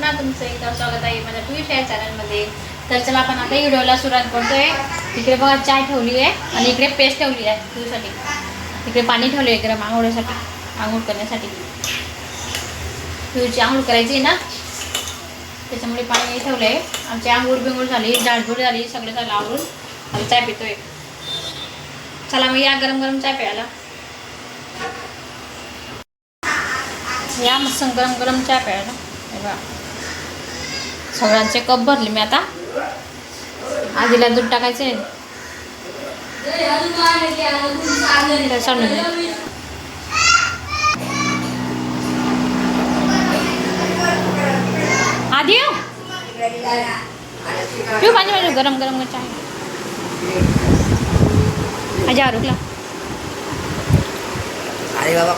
सर्वांना तुमचं एकदा स्वागत आहे माझ्या ट्विट या चॅनलमध्ये. तर चला आपण आता व्हिडिओला सुरुवात करतोय. इकडे बघा चाय ठेवली आहे आणि इकडे पेस्ट ठेवली आहे तुझ्यासाठी. इकडे पाणी ठेवले आहे गरम आंघोळीसाठी, आंघोळ करण्यासाठी. तुझी आंघोळ करायची आहे ना, त्याच्यामुळे पाणी ठेवलं आहे. आमची आंघोळ बिंघोळ झाली, झाडझूड झाली, सगळं झालं आवरून. आता चाय पितोय. चला मग या गरम गरम चाय प्यायला या. मस्त गरम गरम चाय प्यायला. बघा सगळ्यांचे कप भरले मी. आता आधीला दूध टाकायचं आहे. आधी पिऊ पाणी पाहिजे गरम गरम चाय. आजा रुकला. अरे बाबा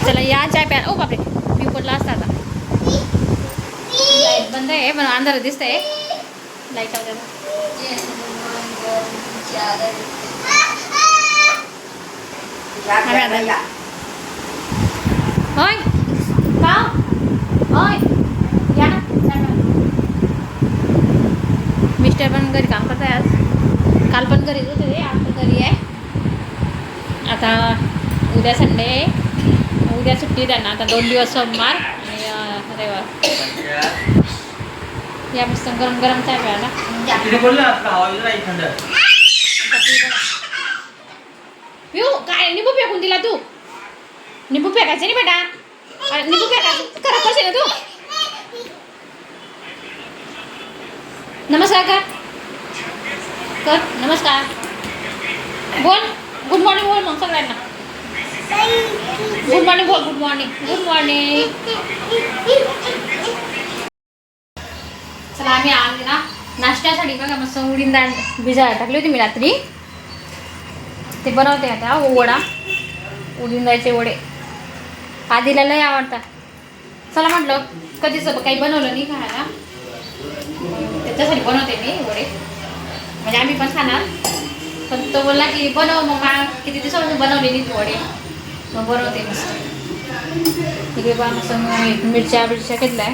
चला या चाय प्या. ओ बापरे मी पडला असता. आता लाईट बंद आहे पण अंधार दिसतंय. लाईट वगैरे होय का होय या ना. मिस्टर पण घरी काम करत आहे आज. काल पण घरीच होते, आज पण घरी आहे. आता उद्या संडे आहे, उद्या सुट्टी त्यांना. आता 2 दिवस सोमवार आणि रविवार. या मस्त गरम गरम चाय प्यायला. पिऊ काय निंबू फेकून दिला तू? निंबू फेकायचं नाही बेटा. निंबू फेकायचं खराब करशील ना तू. नमस्कार कर नमस्कार बोल. गुड मॉर्निंग बोल मग सगळ्यांना. गुड मॉर्निंग बोल. Good morning. Good morning. चला आम्ही आले ना नाश्त्यासाठी. बघा मस्त उडीद डाळ भिजायला टाकली होती मी रात्री. ते बनवते आता वडा. उडीद डाळीचे वडे आधीला लय आवडतात. चला म्हटलं कधीच काही बनवलं नाही खायला, त्याच्यासाठी बनवते मी वडे. म्हणजे आम्ही पण खाणार. पण तो बोलला की बनव. मग किती दिवसापासून बनवले नाही तू वडे, मग बनवते मस्त. इकडे बा मस्त मिरच्या घेतल्या.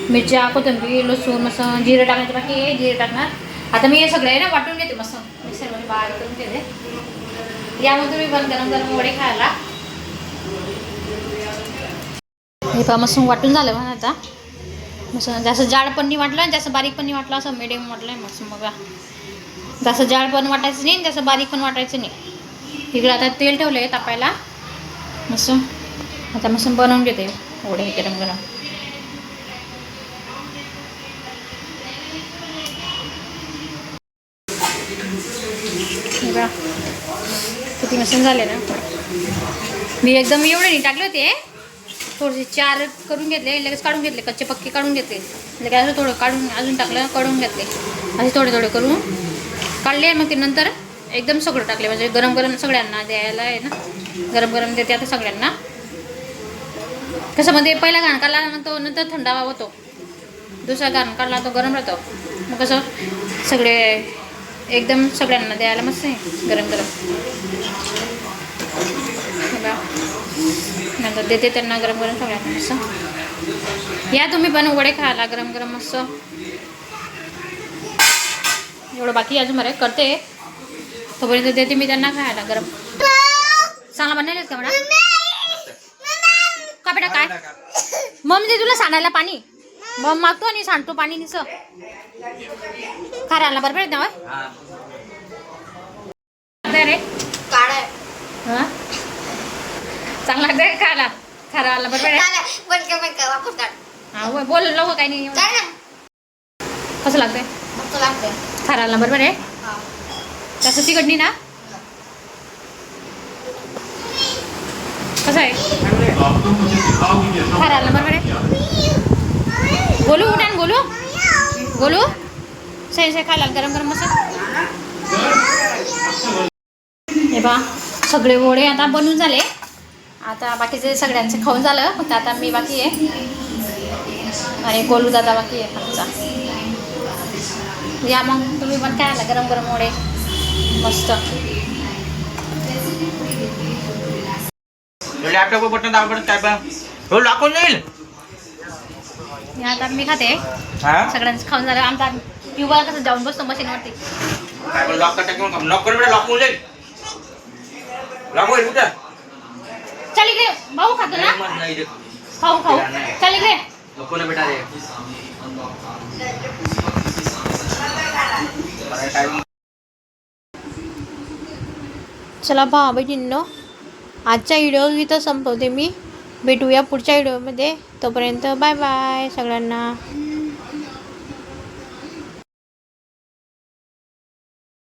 मिरच्या, कोथिंबीर, लसूण, मस्त जिरं टाकायचं बाकी आहे. जिरं टाकणार. आता मी हे सगळं आहे ना वाटून घेते मस्त मिक्सरमध्ये बारीक करून घेते. यामध्ये तुम्ही पण गरम गरम वडे खायला. हे पहा मस्त वाटून झालं म्हणा. आता मस्त जास्त जाड पण नाही वाटलं, जास्त बारीक पण नाही वाटलं, असं मिडियम वाटलं आहे मस्त. मग जास्त जाड पण वाटायचं नाही, जास्त बारीक पण वाटायचं नाही. इकडे आता तेल ठेवलं आहे तापायला मस्त. आता मस्त बनवून घेते वडे गरम गरम. बघा किती मस्त झाले ना. मी एकदम एवढे नाही टाकले होते, थोडेसे 4 करून घेतले, लगेच काढून घेतले. कच्चे पक्के काढून घेतले. लगेच असं थोडं काढून अजून टाकलं, काढून घेतले. असे थोडे थोडे करून काढले. मग ते नंतर एकदम सगळं टाकले. म्हणजे गरम गरम सगळ्यांना द्यायला आहे ना. गरम गरम देते आता सगळ्यांना. कसं म्हणजे पहिला घाण काढला मग तो नंतर थंडावा होतो. दुसरा घाण काढला तो गरम राहतो. मग कसं सगळे एकदम सगळ्यांना द्यायला मस्त आहे गरम गरम. नंतर देते त्यांना गरम गरम सगळ्यांना मस्त. या तुम्ही पण वडे खायला गरम गरम मस्त. एवढं बाकी अजून बरं करते, तोपर्यंत देते मी त्यांना खायला गरम. चांगला बनलेलंच का म्हणा का बेटा? काय मग दे तुला सांडायला पाणी. मग मागतो आणि सांडतो पाणी निस खायला बरोबर येत ना रे. हां चांगला लागतंय खायला. खायला बरोबर आहे. हां बोल लवकर काही नाही. कसं लागतंय खायला बरोबर आहे. तसं तिखट नाही ना. कसं आहे खायला बरोबर आहे. बोलू उठान बोलू बोलू सही खायला गरम गरम मस्त. हे बा सगळे वडे आता बनवून झाले. आता बाकीचे सगळ्यांचे खाऊन झालं. फक्त आता मी बाकी आहे आणि गोलू दादा बाकी आहे आमचा. या मग तुम्ही पण खायला गरम गरम वडे मस्त. लॅपटॉप बटन दाबून काय पण दाखवून येईल. आता मी खाते. हा सगळ्यांचं खाऊन झालं. आमचा युवा कसं जाऊन बसतो मशीनवरती. काय पण लॉक टाक मग लॉक कर बेटा लॉक होईल लॉक होईल कुठं चल इकडे भाऊ खातो ना नाही रे खाऊ खाऊ चल इकडे नको ना बेटा रे काय चला भावा बहिणींनो आजचा व्हिडिओ इथं संपवते मी. भेटूया पुढच्या व्हिडिओमध्ये. तोपर्यंत बाय बाय सगळ्यांना.